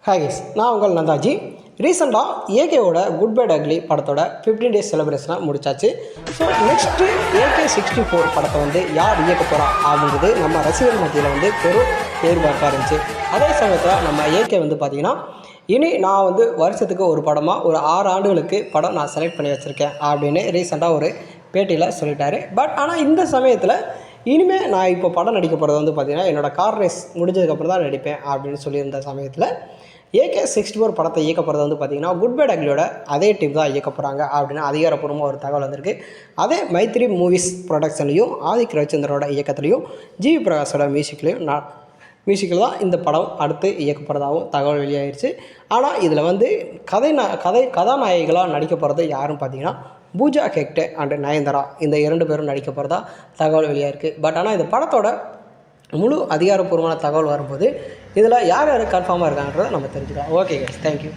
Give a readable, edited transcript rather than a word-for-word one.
Hi guys, நான் உங்கள் நந்தாஜி. ரீசெண்டாக ஏகேவோட குட் பை அக்லி படத்தோட 15 டேஸ் செலிப்ரேஷனாக முடிச்சாச்சு. ஸோ நெக்ஸ்ட்டு AK64 படத்தை வந்து யார் இயக்க போகிறா அப்படிங்கிறது நம்ம ரசிகர்கள் மத்தியில் வந்து பெரும் எதிர்பார்ப்பாக இருந்துச்சு. அதே சமயத்தில் நம்ம ஏகே வந்து பார்த்திங்கன்னா இனி நான் வந்து வருஷத்துக்கு ஒரு படமாக ஒரு 6 ஆண்டுகளுக்கு படம் நான் செலக்ட் பண்ணி வச்சுருக்கேன் அப்படின்னு ரீசெண்டாக ஒரு பேட்டியில் சொல்லிட்டாரு. பட் ஆனால் இந்த சமயத்தில் இனிமேல் நான் இப்போ படம் நடிக்க போகிறது வந்து பார்த்திங்கன்னா என்னோடய கார் ரேஸ் முடிஞ்சதுக்கப்புறம் தான் நடிப்பேன் அப்படின்னு சொல்லியிருந்த சமயத்தில் AK64 படத்தை இயக்க போகிறது வந்து பார்த்திங்கன்னா குட் பை அக்லியோட அதே டீம் தான் இயக்க போகிறாங்க அப்படின்னு அதிகாரப்பூர்வமாக ஒரு தகவல் வந்திருக்கு. அதே மைத்ரி மூவிஸ் ப்ரொடக்ஷன்லையும் ஆதிக் ரவிச்சந்திரோட இயக்கத்துலையும் ஜிவி பிரகாஷோட மியூசிக்கில் தான் இந்த படம் அடுத்து இயக்கப்படுறதாகவும் தகவல் வெளியாகிடுச்சு. ஆனால் இதில் வந்து கதாநாயகிகளாக நடிக்க போகிறது யாரும் பார்த்திங்கன்னா பூஜா ஹெக்டே அண்ட் நயன்தாரா, இந்த 2 பேரும் நடிக்க போகிறதா தகவல் வெளியாகிருக்கு. பட் ஆனால் இந்த படத்தோட முழு அதிகாரப்பூர்வமான தகவல் வரும்போது இதில் யார் யார் கன்ஃபார்மாக இருக்காங்கன்றதை நம்ம தெரிஞ்சுக்கலாம். Okay guys, thank you.